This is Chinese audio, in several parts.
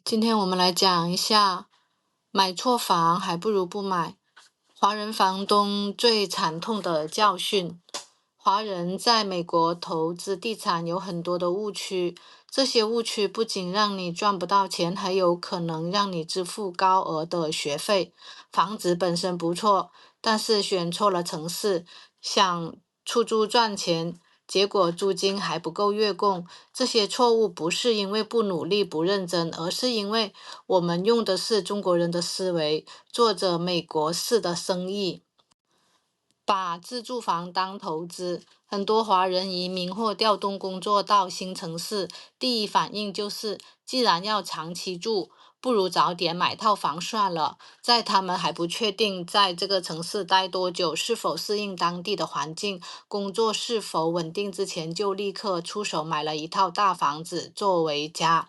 今天我们来讲一下，买错房还不如不买。华人房东最惨痛的教训。华人在美国投资地产有很多的误区，这些误区不仅让你赚不到钱，还有可能让你支付高额的学费。房子本身不错，但是选错了城市，想出租赚钱，结果租金还不够月供。这些错误不是因为不努力、不认真，而是因为我们用的是中国人的思维，做着美国式的生意。把自住房当投资，很多华人移民或调动工作到新城市，第一反应就是，既然要长期住，不如早点买套房算了。在他们还不确定在这个城市待多久，是否适应当地的环境，工作是否稳定之前，就立刻出手买了一套大房子作为家。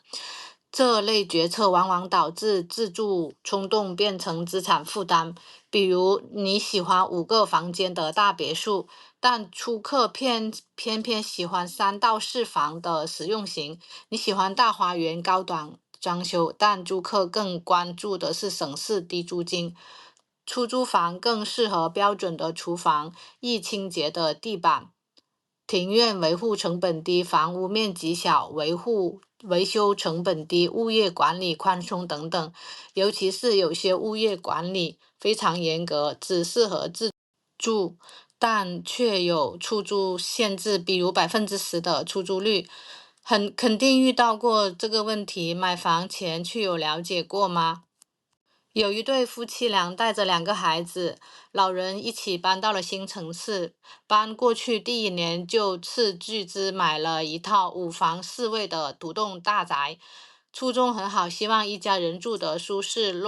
这类决策往往导致自住冲动变成资产负担。比如你喜欢5个房间的大别墅，但租客偏偏喜欢3到4房的实用型；你喜欢大花园高档装修，但租客更关注的是省事低租金。出租房更适合标准的厨房、易清洁的地板。庭院维护成本低，房屋面积小，维修成本低，物业管理宽松等等。尤其是有些物业管理非常严格，只适合自住，但却有出租限制，比如10%的出租率。肯定遇到过这个问题，买房前去有了解过吗？有一对夫妻俩带着2个孩子，老人一起搬到了新城市。搬过去第1年就斥巨资买了一套5房4卫的独栋大宅，初衷很好，希望一家人住得舒适、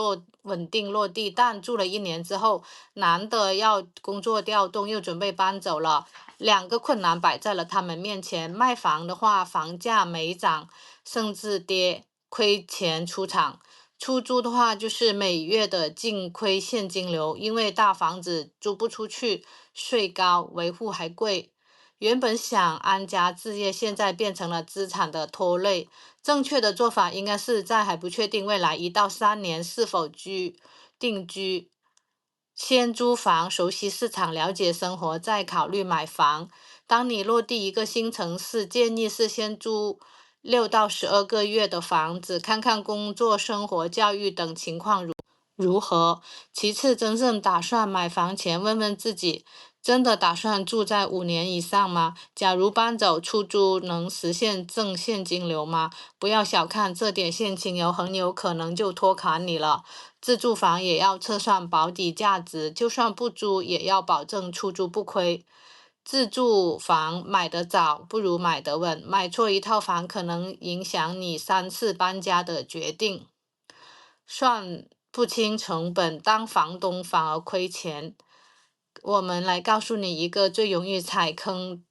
稳定落地。但住了1年之后，男的要工作调动，又准备搬走了，2个困难摆在了他们面前。卖房的话，房价没涨，甚至跌，亏钱出场。出租的话，就是每月的净亏现金流，因为大房子租不出去，税高，维护还贵。原本想安家置业，现在变成了资产的拖累。正确的做法应该是在还不确定未来1到3年是否定居，先租房，熟悉市场，了解生活，再考虑买房。当你落地一个新城市，建议是先租6到12个月的房子，看看工作、生活、教育等情况如何。其次，真正打算买房前，问问自己，真的打算住在5年以上吗？假如搬走出租，能实现正现金流吗？不要小看这点现金流，很有可能就拖垮你了。自住房也要测算保底价值，就算不租，也要保证出租不亏。自住房买得早不如买得稳，买错一套房可能影响你3次搬家的决定。算不清成本，当房东反而亏钱。我们来告诉你一个最容易踩坑、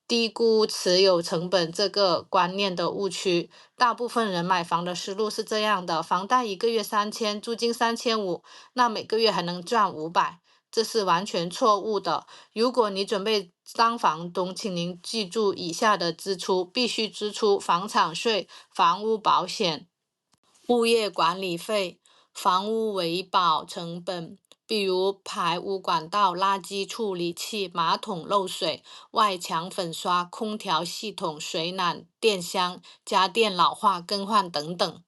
低估持有成本这个观念的误区。大部分人买房的思路是这样的：房贷1个月3000，租金3500，那每个月还能赚500。这是完全错误的。如果你准备当房东，请您记住以下的支出必须支出：房产税、房屋保险、物业管理费、房屋维保成本，比如排污管道、垃圾处理器、马桶漏水、外墙粉刷、空调系统、水暖、电箱、家电老化更换等等。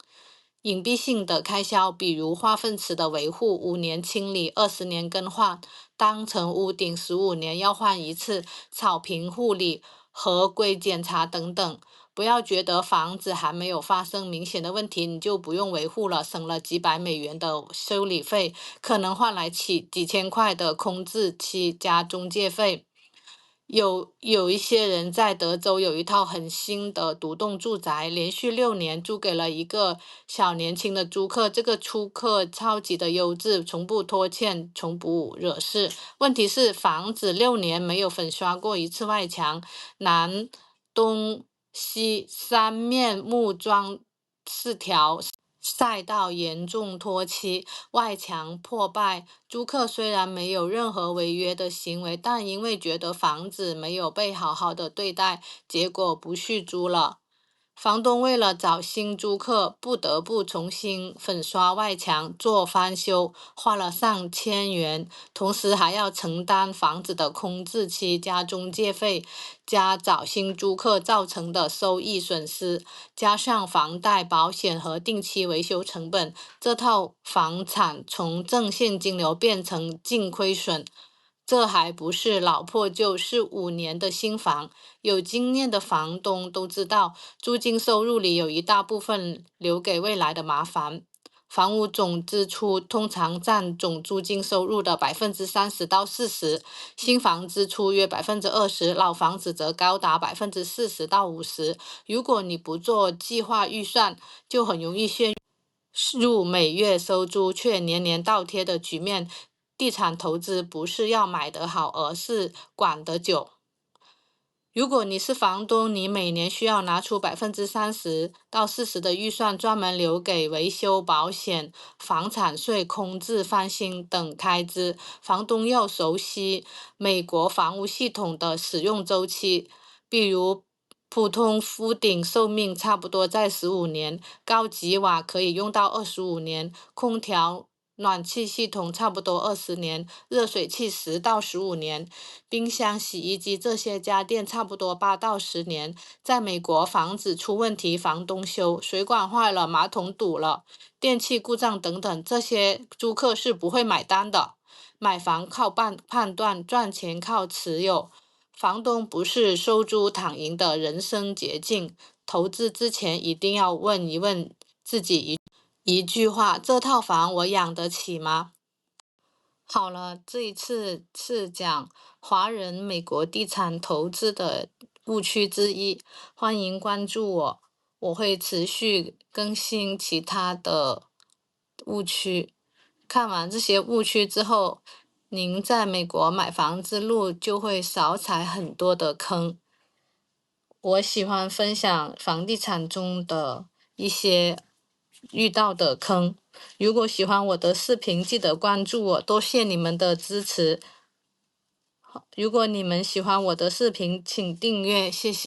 隐蔽性的开销，比如化粪池的维护，5年清理，20年更换；当层屋顶15年要换一次，草坪护理、合规检查等等。不要觉得房子还没有发生明显的问题，你就不用维护了，省了几百美元的修理费，可能换来几千块的空置期加中介费。有一些人在德州有一套很新的独栋住宅，连续6年租给了一个小年轻的租客。这个租客超级的优质，从不拖欠，从不惹事。问题是房子6年没有粉刷过一次外墙，南、东、西3面木桩饰条晒到严重脱漆，外墙破败。租客虽然没有任何违约的行为，但因为觉得房子没有被好好的对待，结果不续租了。房东为了找新租客，不得不重新粉刷外墙、做翻修，花了上千元，同时还要承担房子的空置期、加中介费、加找新租客造成的收益损失，加上房贷、保险和定期维修成本，这套房产从正现金流变成净亏损。这还不是老破旧，是5年的新房。有经验的房东都知道，租金收入里有一大部分留给未来的麻烦。房屋总支出通常占总租金收入的30%到40%，新房支出约20%，老房子则高达40%到50%。如果你不做计划预算，就很容易陷入每月收租却年年倒贴的局面。地产投资不是要买得好，而是管得久。如果你是房东，你每年需要拿出30%到40%的预算，专门留给维修、保险、房产税、空置、翻新等开支。房东要熟悉美国房屋系统的使用周期，比如普通屋顶寿命差不多在15年，高级瓦可以用到25年，空调、暖气系统差不多20年，热水器10到15年，冰箱、洗衣机这些家电差不多8到10年。在美国，房子出问题，房东修，水管坏了、马桶堵了、电器故障等等，这些租客是不会买单的。买房靠判断，赚钱靠持有。房东不是收租躺赢的人生捷径，投资之前一定要问一问自己一句话：这套房我养得起吗？好了，这一次是讲华人美国地产投资的误区之一，欢迎关注我，我会持续更新其他的误区。看完这些误区之后，您在美国买房之路就会少踩很多的坑。我喜欢分享房地产中的一些遇到的坑。如果喜欢我的视频，记得关注我，多谢你们的支持。如果你们喜欢我的视频，请订阅，谢谢。